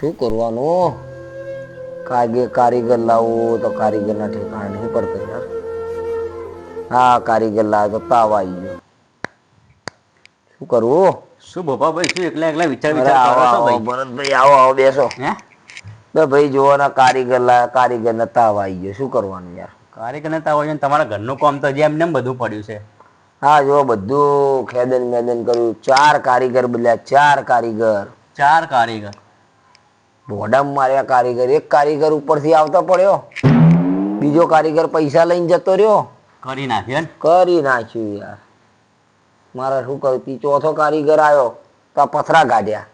શું કરવાનું? કારીગર લાવવો તો કારીગરના ઠેકાણા નહીં પડતા યાર. હા, કારીગર લાવે તો તાવ આવી ગયો. શું કરવું? શું ભોપાભાઈ, શું એકલા એકલા વિચાર અરે વિચાર આવો કરો છો આવો ભાઈ? ભરતભાઈ, આવો આવો બેસો. હે ભાઈ જોવો ને, કારીગર તાવ આવી ગયો. શું કરવાનું યાર? કારીગર તાવ હોય ને તમારા ઘરનું કામ તો હજી એમને બધું પડ્યું છે. હા, જો બધું ખેદન મેદન કર્યું. 4 કારીગર બદલ્યા, 4 કારીગર. 4 કારીગર ભોડામાં માર્યા કારીગર. એક કારીગર ઉપરથી આવતો પડ્યો, બીજો કારીગર પૈસા લઈને જતો રહ્યો. કરી નાખ્યું ને? કરી નાખ્યું યાર. મારે શું કહ્યું? ચોથો કારીગર આવ્યો તો પથરા કાઢ્યા.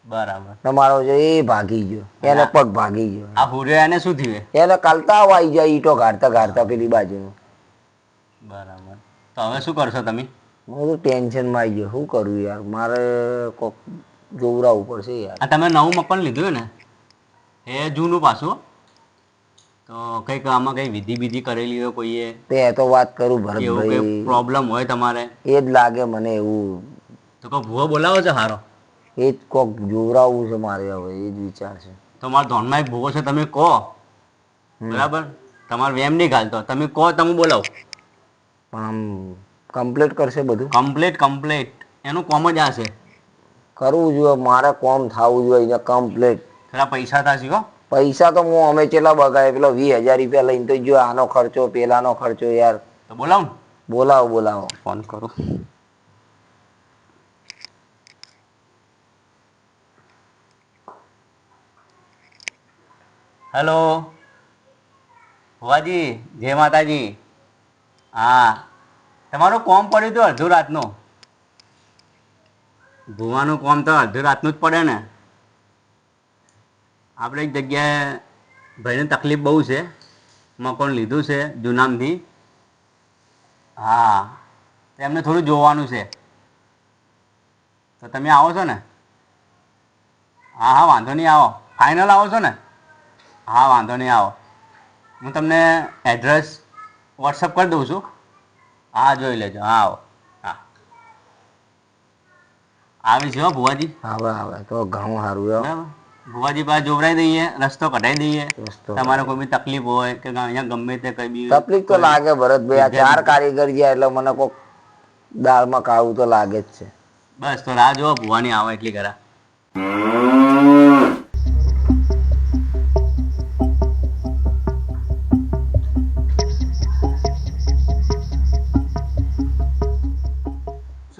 બરાબર. તમારો જે એ ભાગી ગયો, એને પગ ભાગી ગયો. આ હુર્યો એને શું થયું? એને કાલતા આવી જાય ઈટો કાઢતા કાઢતા પેલી બાજુ. બરાબર. તો હવે શું કરશો તમે? હું તો ટેન્શનમાં આવી ગયો. શું કરું યાર? મારે કોક જોવરાવું પડશે યાર. આ તમે નવું મકાન લીધું ને, એ જૂનું પાછું, તો કંઈક આમાં કઈ વિધિ વિધિ કરેલી હોય કોઈએ? તે તો વાત કરું એવું ભરતભાઈ, કઈ પ્રોબ્લેમ હોય તમારે એ જ લાગે મને એવું. તો કોઈ ભૂવો બોલાવો છે હારો? એ જ કોક જોવરાવવું છે મારે, હવે એ જ વિચાર છે. તો મારા ધોનમાં એક ભૂવો છે, તમે કહો. બરાબર, તમારે વેમ નહીં ઘાલતો, તમે કહો, તમે બોલાવો. પણ આમ કમ્પ્લીટ કરશે બધું? કમ્પ્લીટ એનું કોમ જ આ છે. કરવું જોઈએ મારે, કોમ થવું જોઈએ અહીંયા કમ્પ્લીટ. થોડા પૈસા થશે હો. પૈસા તો હું અમે ચેલા બગાડે, પેલો 20,000 રૂપિયા લઈને તો જો આનો ખર્ચો પેલાનો ખર્ચો યાર. તો બોલાવો ને. બોલાવો બોલાવો. ફોન કરો. હેલો ભુવાજી, જય માતાજી. હા, તમારું કોમ પડ્યું હતું અડધું રાતનું. ભુવાનું કોમ તો અડધું રાતનું જ પડે ને. આપણે એક જગ્યાએ ભાઈને તકલીફ બહુ છે, મકાન લીધું છે જૂનામથી. હા, એમને થોડું જોવાનું છે. તો તમે આવો છો ને? હા હા, વાંધો નહીં, આવો. ફાઇનલ આવો છો ને? હા, વાંધો નહીં, આવો. હું તમને એડ્રેસ વોટ્સઅપ કરી દઉં છું. હા, જોઈ લેજો. હા, આવો. હા, આવી છે હો ભુવાજી. આવે આવે તો ઘણું સારું. બરાબર, ભુવાજી પાસે જોવરાઈ દઈએ, રસ્તો કઢાઈ દઈએ. રસ્તો તમારે કોઈ બી તકલીફ હોય કે અહીંયા ગમે તે કઈ બી તકલીફ તો લાગે ભરતભાઈ. આ 4 કારીગર ગયા એટલે મને કોક દાળમાં કાળું તો લાગે જ છે. બસ તો રાહ જુઓ, ભુવાની આવે એટલી કરા.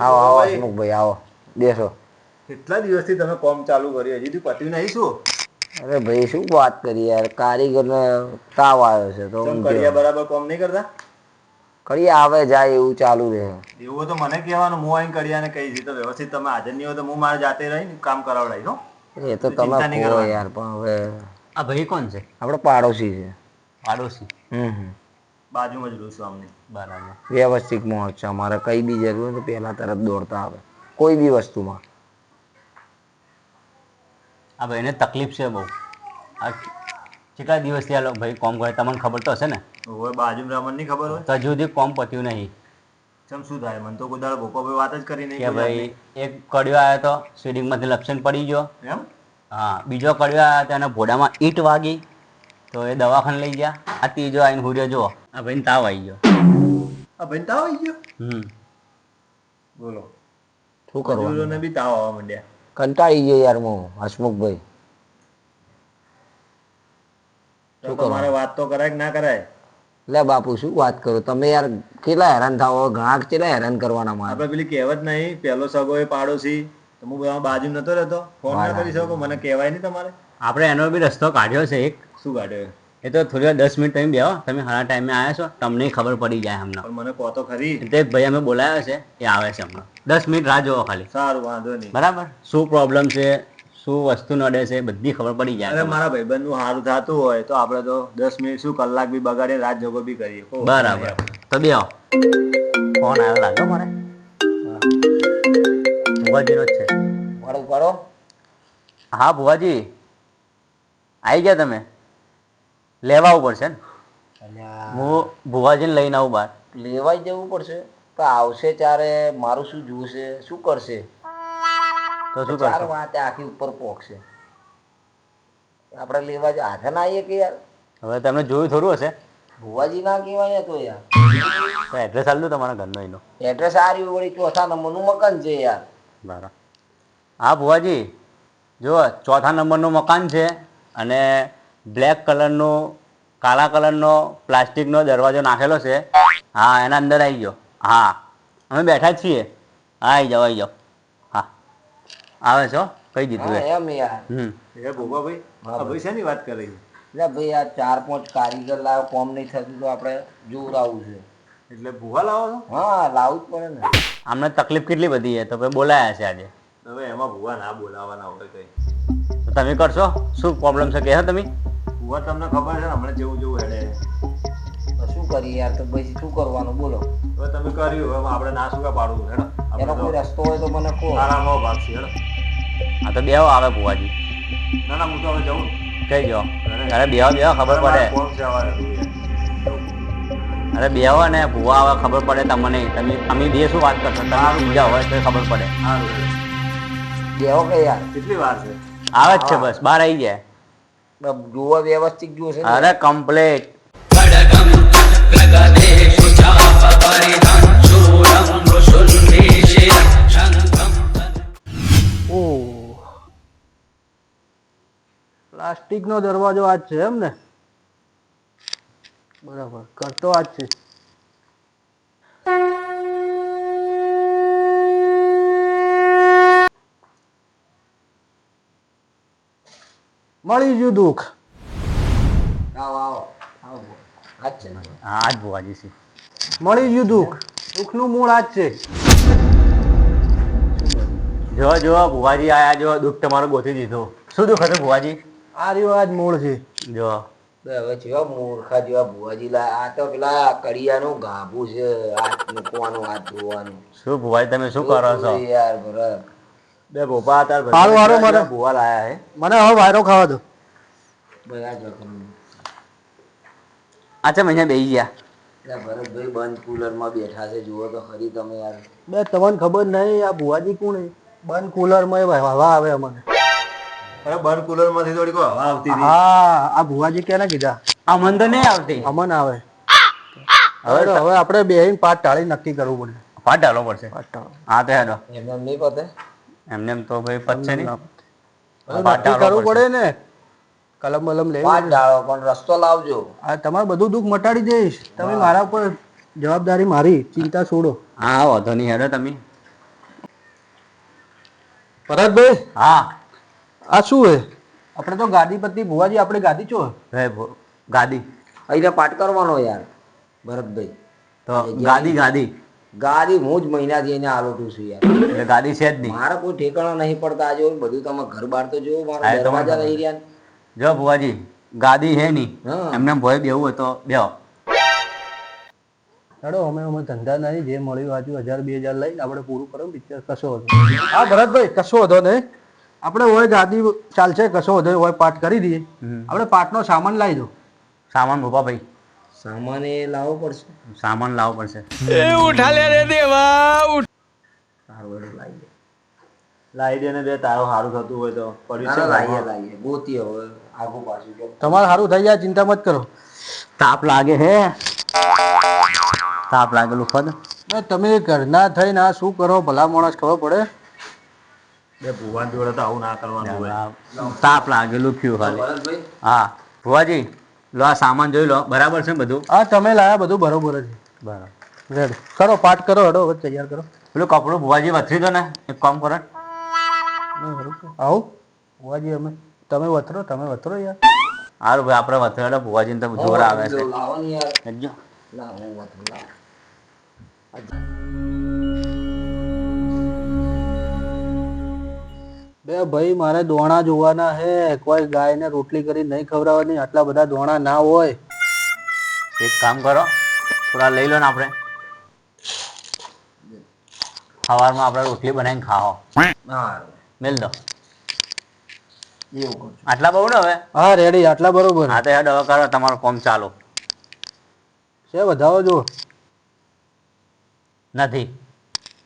આવો આવો હસમુખભાઈ, આવો બેસો. કેટલા દિવસથી તમે કોમ ચાલુ કર્યું, હજી સુધી પત્યું નહીં શું? અરે ભાઈ શું વાત કરી યાર, કારીગરને તાવ આવ્યો છે તો તમે કડિયા બરાબર કોમ નહીં કરતા? કરી આવે જાય એવું ચાલુ રહે. એવું તો મને કહેવાનું, હું આવીને કડિયાને કહી દીધું. તો વ્યવસ્થિત તમે હાજર નહીં હોય તો હું મારે જાતે રહીને કામ કરાવડાવીશ હો. એ તો તમે કહો યાર, પણ હવે આ ભાઈ કોણ છે? આપણે પાડોશી છે. પાડોશી? બાજુમાં જ રહું છું અમને. બરાબર. વ્યવસ્થિત માણસ છે અમારે. કઈ બી જરૂર હોય તો પહેલા તરત દોડતા આવે કોઈ બી વસ્તુમાં. આ ભાઈને તકલીફ છે બહુ. આ કેટલા દિવસથી આ ભાઈ કોમ કરે, તમને ખબર તો હશે ને? હવે બાજુમાં રમણ નહીં ખબર હોય તો હજુ સુધી કોમ પત્યું નહીં. ચમ શું થાય? મને તો કોઈ દાડો ભોકો ભાઈ વાત જ કરી નહીં કે ભાઈ એક કડિયો આવ્યો તો સીડિંગમાંથી લપસણ પડી ગયો. એમ? હા, બીજો કડિયો આવ્યો તો એના ભોડામાં ઈંટ વાગી તો એ દવાખાને લઈ ગયા. આ ત્રીજો આવીને હુર્યો જુઓ, આ ભાઈને તાવ આવી ગયો. આ ભાઈ તાવ આવી ગયો? બોલો, શું કરવાનું? મજૂરોને બી તાવ આવવા માંડ્યા. કંટાળી ગયો યાર હું હસમુખભાઈ. તો તમારે વાત તો કરાય કે ના કરાય? લે બાપુ શું વાત કરો તમે યાર, કેટલા હેરાન થાવ, ઘણા કેટલા હેરાન કરવાના મારે. આપણે પેલી કહેવત નહીં, પહેલો સગો એ પાડોશી. તો હું બાજુ નતો રહેતો, ફોન ના કરી શકો? મને કહેવાય નહીં તમારે? આપણે એનો બી રસ્તો કાઢ્યો છે એક. શું કાઢ્યો? એ તો થોડી વાર 10 મિનિટ તમે બેહો, તમે સારા ટાઈમે આવ્યા છો, તમને ખબર પડી જાય હમણાં. પણ મને કહો તો ખરી. એટલે એક ભાઈ અમે બોલાવ્યો છે, એ આવે છે હમણાં. 10 મિનિટ રાહ જોવો ખાલી. સારું, વાંધો નહીં. બરાબર, શું પ્રોબ્લેમ છે, શું વસ્તુ નડે છે, બધી ખબર પડી જાય. અરે મારા ભાઈબંધનું સારું થતું હોય તો આપણે તો 10 મિનિટ શું, કલાક બી બગાડીએ, રાત જોગો બી કરીએ. બરાબર, તો બેહો. ફોન આવ્યો લાગ્યો મને. ભુવાજીનો જ છે. પાડો પાડો. હા ભુવાજી, આવી ગયા તમે? લેવા આવવું પડશે ને? હું ભુવાજીને લઈને આવું બહાર. લેવાઈ જવું પડશે તો આવશે ત્યારે મારું શું જોશે, શું કરશે? તો શું 4 કરશો? વાત આખી ઉપર પોકશે. આપણે લેવા જ હાથે ના આવીએ કે યાર હવે તમને જોયું થોડું હશે ભુવાજી ના કહેવાય ને તો યાર તો એડ્રેસ આલ દો તમારા ઘરનો એનો. એડ્રેસ આ રહ્યું વળી ચોથા નંબરનું મકાન છે યાર. બરાબર. હા ભુવાજી જુઓ ચોથા નંબરનું મકાન છે અને બ્લેક કલરનો કાળા કલરનો પ્લાસ્ટિકનો દરવાજો નાખેલો છે. હા એના અંદર આવી જાઓ. હા અમે બેઠા જ છીએ. હા આવી જાઓ. હા આવે છો કહી દીધું હા એ. એમ યાર એ ભોપાભાઈ આ ભાઈ શેની વાત કરી? એટલે ભાઈ આ 4-5 કારીગર લાવો કોમ નહીં થતું તો આપણે જોવરાવું છે. એટલે ભૂવા લાવો છો? હા લાવવું જ પડે ને. અમને તકલીફ કેટલી બધી છે તો ભાઈ બોલાયા છે આજે. હવે એમાં ભૂવા ના બોલાવાના હોય કઈ. તો તમે કરશો શું પ્રોબ્લેમ છે કહો તમે. ભૂવા તમને ખબર છે ને હમણાં જેવું હેડે. તો શું કરીએ યાર તો પછી શું કરવાનું બોલો. હવે તમે કર્યું હવે આપણે ના શું પાડવું હેડો. એનો કોઈ રસ્તો હોય તો મને કહો. આરામો ભાગ છે હેડો. હા તો બેહો આવે ભુવાજી. ના ના હું તો હવે જઉં. કઈ જાઓ. અરે બેહો ખબર પડે. કોમ છે હવે. અરે બેહો ને ભુવા આવે ખબર પડે તમને. તમે અમે બે શું વાત કરશો તમે બીજા હોય તો ખબર પડે. સારું. બેહો કે યાર કેટલી વાર છે? આવે જ છે બસ બહાર આવી જાય. જોવા વ્યવસ્થિત જોશે ને. અરે કમ્પ્લેટ. પ્લાસ્ટિક નો દરવાજો આજ છે એમ ને? બરાબર કરતો આજ છે. મળી ગયું દુઃખ. આવો આજ છે ને. હા આજ ભુવાજી છે. મળી ગયું દુઃખ. દુઃખનું મૂળ આજ છે. જો ભુવાજી આયા જો દુઃખ તમારું ગોતી દીધું. શું દુઃખ હતું ભુવાજી? આ રહ્યો આજ મૂળ છે. જો હવે જેવા મૂર્ખા જેવા ભુવાજી આ તો પેલા કડિયાનું ગાભું છે. હાથ મૂકવાનું હાથ ધોવાનું. શું ભુવાજી તમે શું કરો છો? યાર બરાબર. બે ભોપા તાર હારું, હારું, મારે. ભૂવા લાયા હે. મને હવે વાયરો ખાવા દો. ભાઈ આ જખમ. અચ્છા અહીંયા બેસી ગયા. ભરતભાઈ બંધ કુલરમાં બેઠા છે જુઓ તો ખરી તમે યાર. બે તમને ખબર નહીં આ ભુવાજી કોણ છે? બંધ કુલરમાં હવા આવે અમને. અરે બંધ કુલર માંથી થોડી કોઈ હવા આવતી હતી. હા આ ભુવાજી કેને કીધા? આ મન તો નહીં આવતી. અમન આવે. હવે હવે આપણે બેહીને પાટ ટાળી નક્કી કરવું પડે. પાટ ડાલો પડશે. પાટ ટાળો. હા તો હેડો. એમને નહીં પતે. એમને એમ તો ભાઈ પતશે નહીં. નક્કી કરવું પડે ને. કલમ બલમ પાંચ લેવી. ડાળો પણ રસ્તો લાવજો. આ તમારું બધું દુઃખ મટાડી દઈશ. તમે મારા ઉપર જવાબદારી મારી ચિંતા છોડો. હા વાંધો નહીં હેડો તમે. ભરતભાઈ હા આ શું હે? આપણે તો ગાદીપતિ ભુવાજી આપણે ગાદી છો. ગાદી અહીંયા પાઠ કરવાનો યાર ભરતભાઈ. તો ગાદી ગાડી હું જ મહિનાથી એને આલોટું છું યાર. એટલે ગાદી છે જ નહીં. મારા કોઈ ઠેકાણા નહીં પડતા. આજે બધું તમે ઘર બાર તો જોવો. હા, મારા એ તો મને દરવાજા ખબર. નહીં રહ્યા. જો ભુવાજી ગાદી હે નહીં. હા. એમને ભય બેવું હોય તો બેહો. હેડો અમે ધંધા નહીં જે મળ્યું આજુ 1000-2000 લઈને આપણે પૂરું કરો પિક્ચર કશો હતો. હા ભરતભાઈ કશો હતો નહીં. આપણે હોય ગાદી ચાલશે કશો હતો હોય પાઠ કરી દઈએ. આપણે પાઠનો સામાન લાવી દો. સામાન ભૂપા ભાઈ સામાન એ લાવવો પડશે. સામાન લાવવો પડશે. સારું એવું લાવીએ. લાવી દે ને બે તારો સારું થતું હોય તો પડ્યું છે લાવીએ ગોતી હવે આગું પાછું જો. તમારે સારું થઈ જાય ચિંતા મત કરો. તાપ લાગે હે. તાપ લાગેલું ખદ. તમે ઘરના થઈને આ શું કરો ભલા માણસ ખબર પડે. બે ભુવાન જોડે તો આવું ના કરવાનું હોય. તાપ લાગેલું થયું ખાલી. ભરતભાઈ હા ભુવાજી લો આ સામાન જોઈ લો બરાબર છે ને બધું. હા તમે લાયા બધું બરોબર જ બરાબર. રેડ કરો પાઠ કરો હેડો હવે તૈયાર કરો. પેલું કપડું ભુવાજી વથરી દો ને એક કામ કરો. આવું ભુવાજી અમે તમે વથરો યાર. સારું ભાઈ આપણે વથરેડો ભુવાજી ને તો જોર આવે છે. લાવો ને યાર. હેડજો. લાવો વાંધો લાવો. બે ભાઈ મારે દોણા જોવાના હે. કોઈ ગાયને રોટલી કરી નહીં ખવડાવવાની. આટલા બધા દોણા ના હોય. એક કામ કરો થોડા લઈ લો ને આપણે સવારમાં આપણે રોટલી બનાવીને ખાઓ. હા મેલ દો. એવું કરજો. આટલા બહુ ને હવે. હા રેડી આટલા બરોબર હા તો હેડ હવે કરો તમારું કામ ચાલુ. છે વધાવો જો. નથી.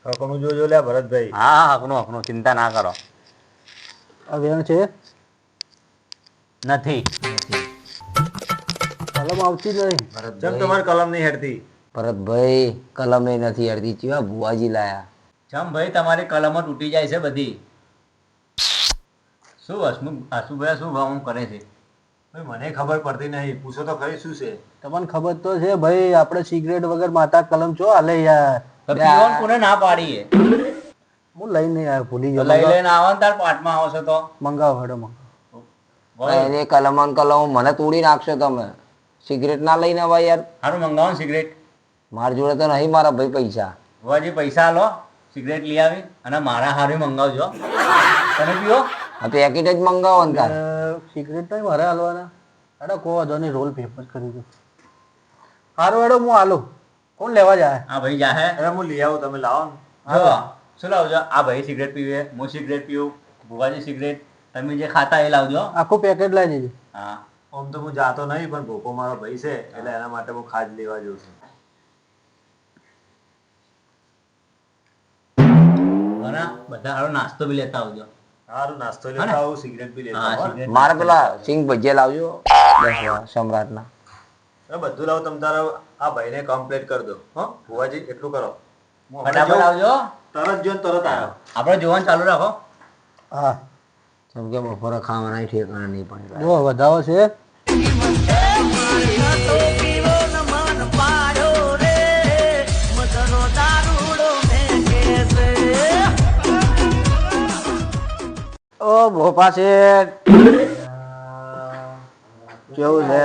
હકનું જોજો લે ભરતભાઈ. હા હકનું ચિંતા ના કરો. આ વેણ છે નથી. કલમ આવતી જ નહીં. ચમ તમારે કલમ નહીં હેડતી? ભરતભાઈ કલમે નથી હરતી ચીવા ભુવાજી લાયા. ચમ ભાઈ તમારી કલમો તૂટી જાય છે બધી. શું હસમુભાઈ શું ભાવ કરે છે? ભાઈ મને ખબર પડતી નહીં, પૂછો તો ખરી શું છે? તમને ખબર તો છે ભાઈ, આપણે સિગરેટ વગર માતા કલમ ચો હાલે યાર. તો પીવાનું કોને ના પાડી છે? હું લઈને નહીં આવ્યો, ભૂલી તો ગયો. લઈ લઈને આવો ને તાર પાટમાં આવો છો તો મંગાવો હેડો મંગાવો. એને કલમ મને તોડી નાખશો તમે. સિગરેટ ના લઈને આવા યાર. સારું મંગાવો ને સિગરેટ. મારી જોડે તો નહીં મારા ભાઈ પૈસા. ભુવાજી પૈસા લો, સિગરેટ લઈ આવી અને મારા હારું મંગાવજો. તમે પીવો? આ પેકેટ જ મંગાવો ને તાર. સિગરેટ નહીં મારે હાલવાના. હેડો કો વાંધો નહીં, રોલ પેપર કરી દો. સારું હેડો હું હાલું. કોણ લેવા જાય? આ ભાઈ જાહે. અરે હું લઈ આવું, તમે લાવો ને. જો શું લાવજો? આ ભાઈ સિગરેટ પીવે, હું સિગરેટ પીવું, ભુવાજી સિગરેટ. તમે જે ખાતા એ લાવજો. આખું પેકેટ લઈ દેજો. હા આમ તો હું જાતો નહીં, પણ ભોકો મારો ભાઈ છે એટલે એના માટે હું ખાજ લેવા જઉં છું. બરાબર, બધા હારો નાસ્તો બી લેતા આવજો. સારું, નાસ્તો લેતા આવું, સિગરેટ બી લેતા હા, આવું. સિગરેટ. મારે પેલા સિંગ ભજીયા લાવજો 10 વાળા સમ્રાટના. હવે બધું લાવું, તમ તારે આ ભાઈને કમ્પ્લીટ કરી દો. હો ભુવાજી એટલું કરો. હું હમણાં ફટાફટ જાઉં, આવજો. તરત જો ને તરત આવ્યો. આપણે જોવાનું ચાલુ રાખો. હા કેમ કે બપોરે ખાવાના ઠેકાણા નહીં પણ. જો વધાવો છે. ઓ ભોપા શેઠ કેવું છે?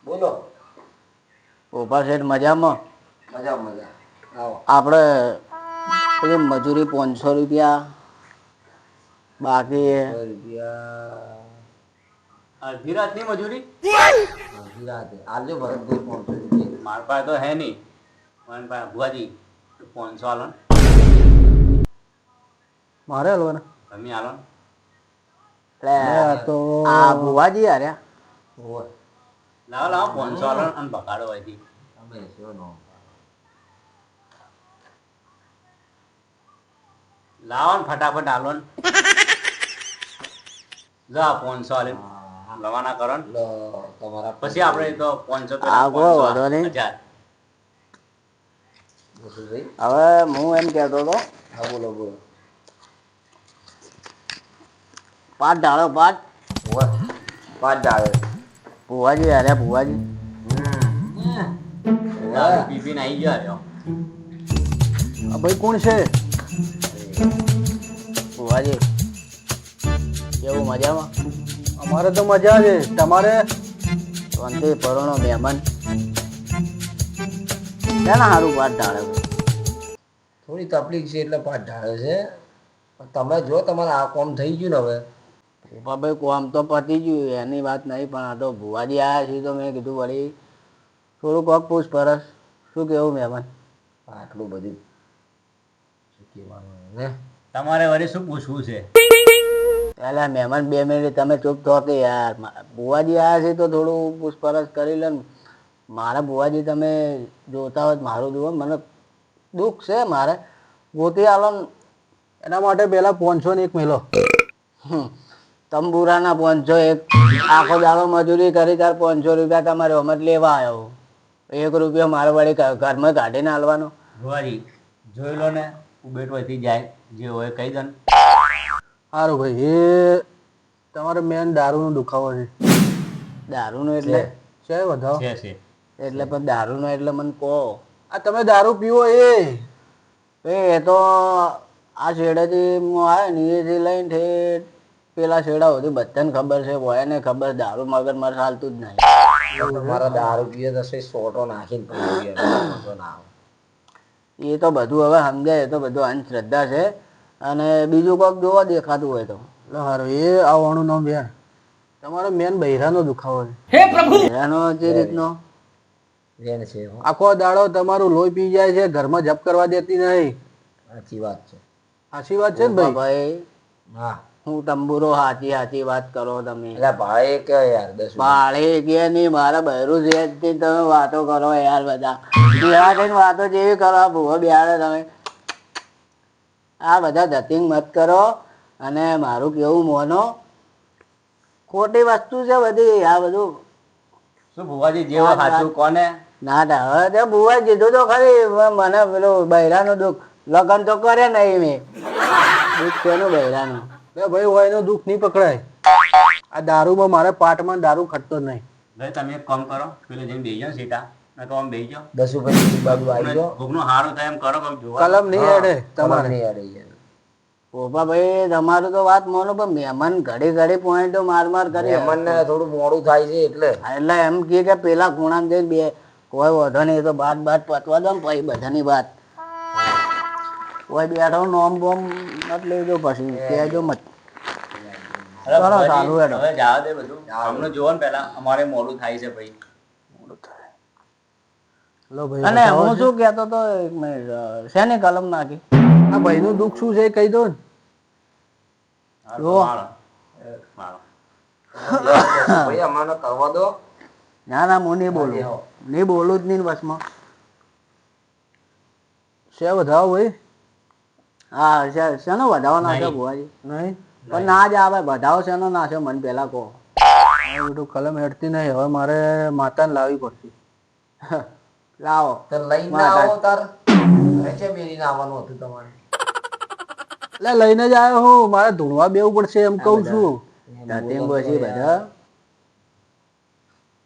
બોલો. ભોપા શેઠ મજામાં? મજા મજા. આવો. આપણે પેલી મજૂરી 500 રૂપિયા બાકી છે. રૂપિયા અડધી રાતની મજૂરી રાતે આલજો ભરતભાઈ 500 રૂપિયા. મારા પાસે તો હે નહીં. મારા પાસે ભુવાજી 500 આલો ને. મારે હલવાના તમે આલો ને. તો આ ભુવાજી હાર્યા. ઓય, લાવો લાવો 500 આલો અને બગાડો અહીંથી. તમે શું નો. લાવો ને ફટાફટ આલો ને. જા 500 આલે રવાના કરો ને. લો, તમારા પછી આપણે તો 500 આ કોઈ વાંધો નહીં. 1000. વસુભાઈ. હવે હું એમ કહેતો હતો, હા બોલો બોલો. પાટ ઢાળો પાટ. ઓય, 5 આવે. ભુવાજી હાર્યા ભુવાજી. દારૂ પી પીને આઈ ગયો રહ્યો. આ ભાઈ કોણ છે? ભુવાજી કેવું મજામાં? અમારે તો મજા છે. તમારે શાંતિ પરોનો મહેમાન ક્યાં સારું પાટ ઢાળે? થોડી તકલીફ છે એટલે 5 ઢાળે છે. પણ તમે જો તમારે આ કામ થઈ ગયું ને હવે. ભાઈ કોમ તો પતી ગયું, એની વાત નહીં, પણ આ તો ભુવાજી આવ્યા છે તો મેં કીધું વળી થોડું કોક પૂછપરછ. શું કેવું મહેમાન? આટલું બધું શું કહેવાનું ને. તમારે વળી શું પૂછવું છે? પહેલા મહેમાન 2 મિનિટ તમે ચૂપ થો કે યાર. ભુવાજી આવ્યા છે તો થોડું પૂછપરછ કરી લે ને. મારા ભુવાજી તમે જોતા હોય તો મારું જુઓ, મને દુઃખ છે, મારે ગોતી આલો ને. એના માટે પેલા 500 ને 1 મેલો. તંબુરાના 500 એક આખો દાડો મજૂરી કરી તાર 500 રૂપિયા તમારે અમત લેવા આવ્યો. 1 રૂપિયો મારે વળી ઘરમાં કાઢીને હાલવાનો. ભુવાજી જોઈ લો ને, ઉબેટ વધી જાય જે હોય કહી દો ને. સારું ભાઈ, એ તમારે મેન દારૂનો દુખાવો છે. દારૂનો એટલે છે વધાવો છે એટલે પણ દારૂનો એટલે મને કહો. આ તમે દારૂ પીવો એ તો આ શેડેથી હું આવ્યો ને એથી લઈને ઠેઠ પેલા શેડા સુધી બધાને ખબર છે. ભોયને ખબર દારૂ મગર મારે ચાલતું જ નહીં. તમારા દારૂ પીએ તો સોટો નાખીને પી ના. એ તો બધું હવે સમજાય, એ તો બધું અંધશ્રદ્ધા છે. અને બીજું કોઈક જોવા દેખાતું હોય તો સારું. એ આવવાનું નામ બેન તમારો મેન બૈરાનો દુખાવો છે. બૈરાનો જે રીતનો વેન છે હો. આખો દાડો તમારું લોહી પી જાય છે, ઘરમાં જપ કરવા દેતી નહીં. સાચી વાત છે. સાચી વાત છે ને ભાઈ? હા હું તંબુરો સાચી વાત કરો તમે. એટલે ભાઈ કે યાર 10 ભાડે કે નહીં, મારા બહેરું છે જ તે તમે વાતો કરો યાર. બધા બિહાર થઈને વાતો જેવી કરો ભૂવો બિહાડે તમે. આ બધા ધતિંગ મત કરો અને મારું કેવું મોનો. ખોટી વસ્તુ છે બધી આ બધું. શું ભુવાજી જેવો સાચું કોને? ના ના હવે તે બુવાએ કીધું તો ખરી મને પેલું બૈરાનું દુઃખ લગ્ન તો કરે નહીં મેં. દુઃખ કેનું બૈરાનું? ભાઈ હોય એનું દુઃખ નહીં પકડાય. આ દારૂમાં મારે પાટમાં દારૂ ખટતો જ નહીં. ભાઈ તમે એક કામ કરો, પેલો જઈને બેસી જાઓ સીટા, મેં કહું આમ બેસી જાઓ. દસુભાઈ બાજુ આવી જાઓ. ભૂખનું સારું થાય એમ કરો, કંઈક જોવા. કલમ નહીં હેડે તમારે. નહીં યાર યાર. પોપાભાઈ તમારું તો વાત મોનો પણ મહેમાન ઘડી ઘડી પોઈન્ટો માર માર કરી. મહેમાનને થોડું મોડું થાય છે એટલે એમ કે પેલા ખૂણામાં જઈને બે કોઈ વધો નહીં તો બાત પતવા દો ને પછી બધાની વાત. કોઈ બેઠો નોમ બોમ મત લેજો પછી કહેજો મત. અરે ચલો, ભુવાજી, ચાલુ હેડો. હવે જવા દે બધું. અમને જોવો ને પહેલા, અમારે મોડું થાય છે ભાઈ. લો ભાઈ અને બતાવો હું છે. શું કહેતો તો એક મિનિટ, શેની કલમ નાખી? આ ભાઈનું દુઃખ શું છે એ કહી દો ને. હાલો, જો. મારો. મારો. ભાઈ અમારે કરવા દો. ના ના હું નહીં બોલું, નહીં બોલું જ નહીં વચમાં. છે વધાવો ભાઈ? હા શેનો વધાવો નાખ્યો નહીં. ભુવાજી? નહીં પણ ના જ આવે વધાવો શેનો નાખ્યો મને પેલા કહો. આ બધું કલમ હેડતી નહીં. હવે મારે માતાને લાવવી પડશે. લાવો તો લઈને માતા. આવો તાર. છે બેરીને આવવાનું હતું તમારે. એટલે લઈને જ આવ્યો હું. મારે ધૂણવા બેવું પડશે એમ કહું છું. ધતિંગ પછી બધા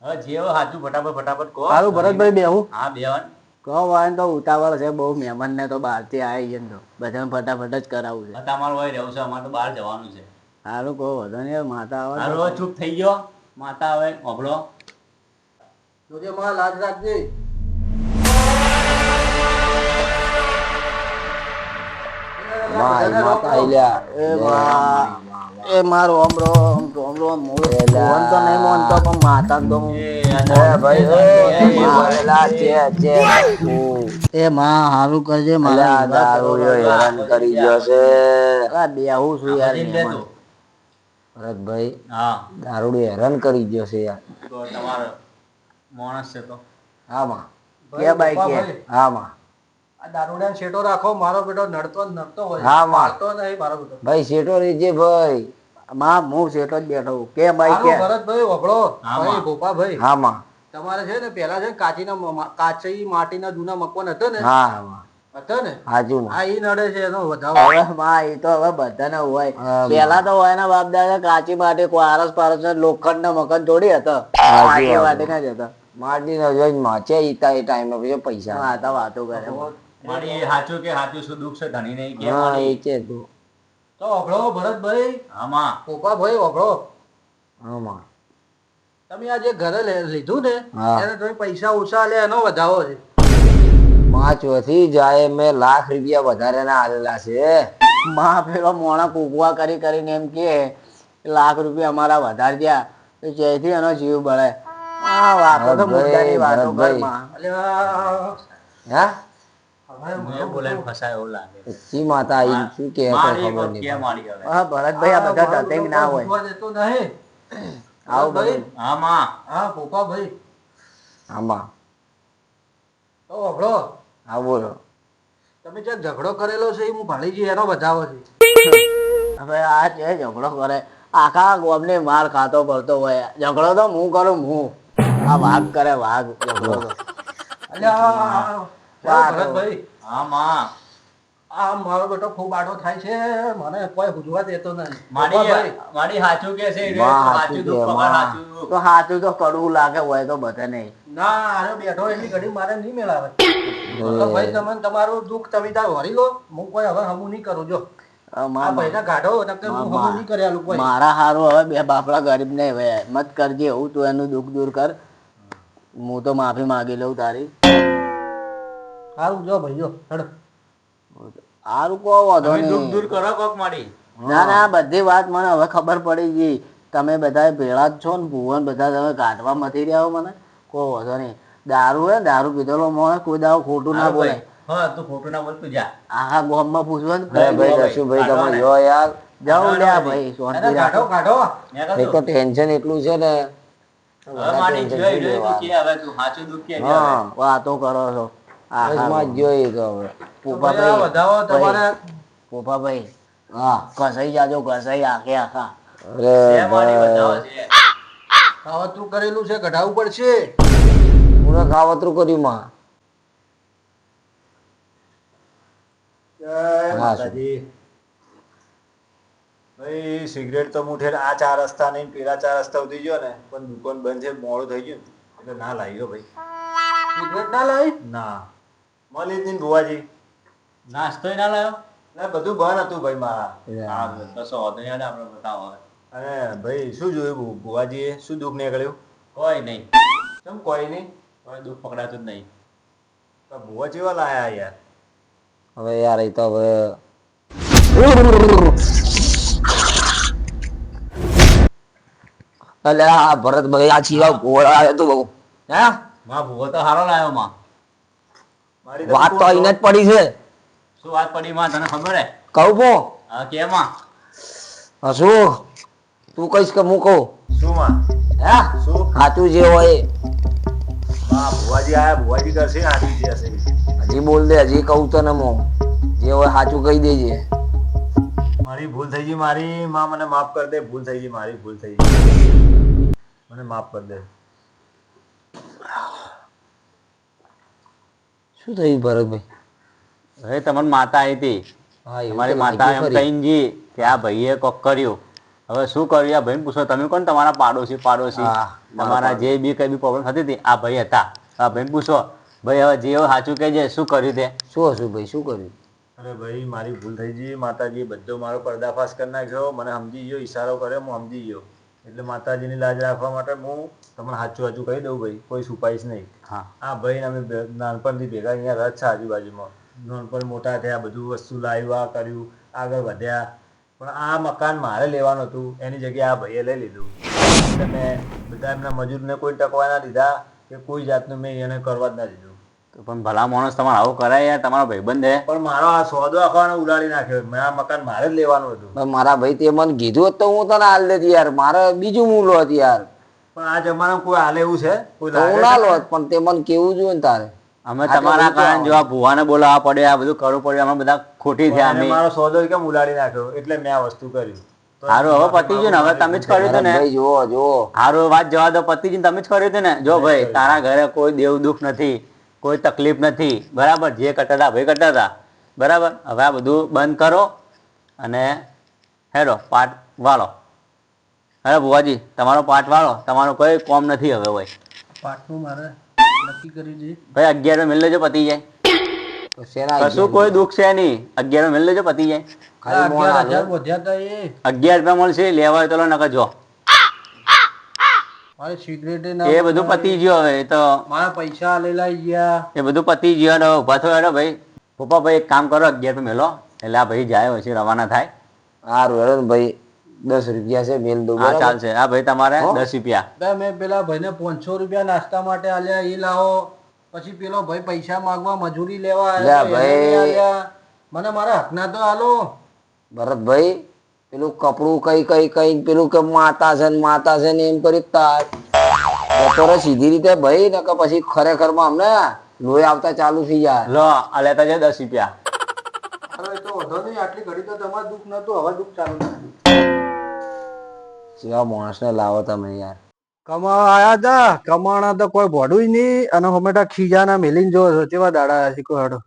હવે જેવો સાચું ફટાફટ કહો. સારું ભરતભાઈ બેહું. હા બેવાન. કહો વાન તો ઉતાવળ છે બહુ, મહેમાન ને તો બહારથી આવી છે ને તો બધાને ફટાફટ જ કરાવવું છે. તમારે હોય રહેવું છે, અમારે તો બહાર જવાનું છે. સારું કહો વધો નહીં માતા આવે હાલો, તો. હવે ચૂપ થઈ ગયો. માતા હવે ઓભળો. જોજે માં લાજ રાખજે. માતા આઈલ્યા. એ માં એ મારો ઓમરો ઓમરો મોન તો નહીં મોનતો પણ માતા તો હું. ભાઈ ભરેલા છે. એ માં હારું કરજે મારા અલ્યા દારૂ હેરાન કરી ગયો છે. બેહું છું યાર સમજી લે તું. ભરતભાઈ હા, દારૂ હેરાન કરી ગયો છે યાર. તો તમારો માણસ છે તો. હા માં. કે બાઈ કે હા માં. આ દારૂડિયાનો શેટો રાખો. મારો બેટો નડતો જ નડતો હોય. હા, માં. મારતો નહીં મારો બેટો. ભાઈ શેઠો રેજે ભાઈ. માં હું સેટો જ બેઠો છું. કે બાઈ સારું કે ભરતભાઈ વભળો. હા, ભાઈ માં. ભોપાભાઈ હા માં. તમારે છે ને પેલા છે ને કાચી માટીના જૂના મકવાન હતો ને હા માં. હતો ને હાજુ માં. આ ઈ નડે છે એનો વધાવો. હવે માં એ તો હવે બધાને હોય. હા, પેલા તો હોય ના બાપ દાદા કાચી માટે કોઈ આરસ પારસ લોખંડ ના મકાન થોડી હતો. હા, કાચી હા. માટીના જ હતા. માટીનો જોઈને માચે ઈતા એ ટાઈમે પછી પૈસા. હા તો વાતો કરે. મારી એ સાચું કે સાચું શું દુઃખ છે ધણી નહીં કે હા મારી. એ છે તું. તો વભળો ભરતભાઈ આમાં ભોપાભાઈ વભળો. હા માં. તમે આ જે ઘરે લીધું ને હા. એને તમે પૈસા ઓછા લે એનો વધાવો છે. પાંચ વધી જાય મેં ₹1,00,000 વધારે ના આલેલા છે. માં પેલો મોણા કૂકવા કરી કરીને એમ કે ₹1,00,000 અમારા વધારે ગયા તો જેથી એનો જીવ બળે. આ વાતો તો મુદ્દાની વાતો કર ભરતભાઈ. માં. અલ્યા, હા હવે મેં બોલાઈને ફસાય એવું લાગે. સચ્ચી માતા આઈ શું કે મારી ખબર એક કે નહીં. મારી હવે. હા ભરતભાઈ આ બધા ધતિંગ ના હોય. ભૂખવા દેતો નહીં. આવું ભરતભાઈ, બધું. આમાં હા ભોપાભાઈ આમાં તો વભળો. હા બોલો. તમે જે ઝઘડો કરેલો છે એ હું ભાળીજી એનો વધાવો છે. હવે આ છે ઝઘડો કરે આખા ગોમને માર ખાતો પડતો હોય. ઝઘડો તો હું કરું હું. આ વાઘ કરે વાઘ ઝઘડો તો. અલ્યા, વાહ, ભરતભાઈ આમાં આ મારો બેટો ખૂબ આડો થાય છે. મને કોઈ હુજવા દેતો નહીં. મારી ભોપાભાઈ, મારી સાચું કે છે એટલે માં સાચું સાચું દુઃખ કે, પકડ, માં. સાચું દુઃખ. તો હાથું તો કડવું લાગે હોય તો બધા નહીં. ના આરે બેઠો એટલી ઘડી મારે નહીં મેળાવે. તો ભાઈ તમે તમારું દુઃખ તમે તાર વરી લો. હું કોઈ હવે હમું નહીં કરું. જો હવે આ માં- પૈસા કાઢો નકર હું હમું નહીં કર્યા લોકો. મારા હારું હવે બે બાપડા ગરીબ ને મત કરજે એવું તું એનું દુઃખ દૂર કર. હું તો માફી માંગી લઉં તારી. સારું જો ભાઈ જો હેડો. હારું કહો વાંધો તમે દુઃખ દૂર નહીં. કરો કોક મારી. ના ના બધી વાત મને હવે ખબર પડી ગઈ. તમે બધા ભેળા જ છો ને ભુવન બધા તમે કાઢવા મથી રહ્યા હો મને. કોઈ વાંધો નહીં. દારૂ હે દારૂ પીધેલો મોણે કોઈ દાવ ખોટું ના બોલે. હા તું ખોટું ના બોલ, તું જા. આખા ગામમાં પૂછવા ને ભાઈ ભાઈ રસુભાઈ તમે જો યાર. જાઉં લ્યા ભાઈ શાંતિ એને કાઢો રાખો. કાઢો. મેં એક કહ્યું, તો ટેન્શન એટલું છે ને. હવે મારી જોઈ જોઈ તું કે હવે તું સાચું દુઃખ કે હવે. હા વાતો કરો છો. આખા બસમાં જ જોઈએ તો હવે. તો ભાઈ આ વધાવો તમારે પોપાભાઈ હા કસાઈ જાજો કસાઈ આખે આખા અરે ભાઈ કાવતરું કરેલું છે કઢાવવું પડશે. કોને કાવતરું કર્યું માં? જય હા, માતાજી. ભાઈ સિગરેટ તો મુઠે આ 4 રસ્તા નહીં પેલા 4 રસ્તા ઉધી ગયો ને પણ દુકાન બંધ છે મોડું થઈ ગયું ને એટલે ના લાગ્યો ભાઈ. સિગરેટ ના લાવી? ના મળી જ નહીં ભુવાજી. નાસ્તો ના લાવ્યો? ના બધું બંધ હતું ભાઈ મારા. હા કશો વાંધો નહીં, આપણે બતાવો હવે. અને ભાઈ શું જોયું ભુવાજીએ શું દુઃખ નીકળ્યું? કોઈ નહીં, કેમ કોઈ નહીં? કોઈ દુઃખ પકડાતું જ નહીં. તો ભુવા જેવા લાયા યાર. હવે યાર એ તો હવે અલે આ ભરતભાઈ આ ચીવા ઘોડા આવ્યો તો બહુ હે માં ભૂવો તો હારો લાવ્યો માં. મારી વાત તો કોણ અહીંને જ પડી છે. શું વાત પડી માં, તને ખબર હે? કહું પો હા કે માં? હશું તું કહીશ કે હું કહું? શું માં? હે શું? સાચું જે હોય એ. માં ભુવાજી આયા ભુવાજી કરશે ને આજી જે હશે. હજી બોલ દે, હજી કહું તો ને હું જે હોય સાચું કહી દેજે. મારી ભૂલ થઈ ગઈ મારી માં મને માફ કરી દે. ભૂલ થઈ ગઈ મારી ભૂલ થઈ ગઈ મને માફ કરી દે. શું થયું ભરતભાઈ? હવે તમારી માતા આવી હતી, હા એવું તમારી તો માતા લાગ્યું એમ ખરી. કહીને જી કે આ ભાઈએ કોક કર્યું. હવે શું કર્યું આ ભાઈને પૂછો. તમે કોણ તમારા પાડોશી હા, તમારા જે બી કઈ બી પ્રોબ્લેમ થતી હતી આ ભાઈ હતા. આ ભાઈને પૂછો ભાઈ હવે જે હોય સાચું કહેજે શું કર્યું તે. શું હશું ભાઈ, શું કર્યું? અરે ભાઈ મારી ભૂલ થઈ ગઈ. માતાજી બધો મારો પર્દાફાશ કરી નાખ્યો. મને સમજી ગયો, ઈશારો કર્યો, હું સમજી ગયો. એટલે માતાજીની લાજ રાખવા માટે હું તમને સાચું સાચું કહી દઉં ભાઈ, કોઈ છુપાઈશ નહીં. હા આ ભાઈ અમે નાનપણથી ભેગા અહીંયા રથ છે આજુબાજુમાં. નાનપણ મોટા થયા, બધું વસ્તુ લાવ્યા કર્યું, આગળ વધ્યા. પણ આ મકાન મારે લેવાનું હતું, એની જગ્યાએ આ ભાઈએ લઈ લીધું. એટલે મેં બધા એમના મજૂરને કોઈ ટકવા ના દીધા કે કોઈ જાતનું મેં એને કરવા જ ના દીધું. તો પણ ભલા માણસ તમારે આવું કરાય યાર, તમારો ભાઈબંધ હે. પણ મારો આ સોદો આખવાનો ઉડાડી નાખ્યો. મેં આ મકાન મારે જ લેવાનું હતું. પણ મારા ભાઈ તે મને કીધું હોત તો હું તને હાલ દેતી યાર. મારે બીજું મૂલો હતી યાર. પણ આ જમાનામાં કોઈ હાલે એવું છે? કોઈ તો હું લાગે ના છે? લોત પણ તે મને કેવું જોઈએ ને તારે. અમે તમારા કારણે જો આ ભુવાને બોલાવવા પડે, આ બધું કરવું પડ્યું, અમે બધા ખોટી થયા. અને અમે મારો સોદો કેમ ઉડાડી નાખ્યો એટલે મેં આ વસ્તુ કર્યું. તો સારું હવે પતી ગયું ને, હવે તમે જ કર્યું હતું ને. ભરતભાઈ જુઓ જુઓ સારું વાત જવા દો, પતિ તમે જ કર્યું હતું ને. જો ભાઈ તારા ઘરે કોઈ દેવ દુઃખ નથી, કોઈ તકલીફ નથી, બરાબર. જે કરતા હતા ભાઈ કરતા હતા, બરાબર. હવે આ બધું બંધ કરો અને હેડો પાઠ વાળો. અરે ભુવાજી તમારો પાઠ વાળો, તમારો કોઈ કોમ નથી હવે હોય. પાટનું મારે નક્કી કરી દે. ભાઈ 11 મિલ લેજો પતી જાય. તો શેના કશું કોઈ દુઃખ છે નહીં. 11 મિલ લેજો પતી જાય. ખાલી મોણ 11,000 આવે. વધ્યા તા એ. 11 રૂપિયા મળશે, લેવા હોય તો લો, નકર જો મારે સિગરેટ ના એ બધું પતી ગયું. હવે એ તો મારા પૈસા લેલા ગયા. એ બધું પતી ગયું. હવે ઉભા થયો હેડો ભાઈ. પપ્પા ભાઈ એક કામ કરો, 11 રૂપિયા મેલો એટલે આ ભાઈ જાય પછી રવાના થાય. સારું હેડો ને ભાઈ 10 રૂપિયા છે મેલ દઉં. હા બરાબર? ચાલશે. હા ભાઈ તમારે હો? 10 રૂપિયા. બે મેં પેલા ભાઈને 500 રૂપિયા નાસ્તા માટે આલ્યા, એ લાવો. પછી પેલો ભાઈ પૈસા માંગવા મજૂરી લેવા આવ્યો તો લે એને ભાઈ. આલ્યા. મને મારા હકના તો આલો. ભરતભાઈ પેલું કપડું કઈ કઈ કઈ પેલું કે માતા છે ને માતા છે ને એમ કરી તાર જતો રહે સીધી રીતે ભાઈ, ને કે પછી ખરેખર માં અમને લોહી આવતા ચાલુ થઈ જાય. લો આ લેતા જાય 10 રૂપિયા. અરે એ તો વધો નહીં, આટલી ઘડી તો તમારે દુઃખ નતું, હવે દુઃખ ચાલુ થયું. જેવા માણસને લાવો તમે યાર. કમાવા આયા હતા, કમાણા તો કોઈ ભોડું નહીં, અને હમેટા ખીજાના મેલીને જો કેવા દાડા છે કોઈ હડો.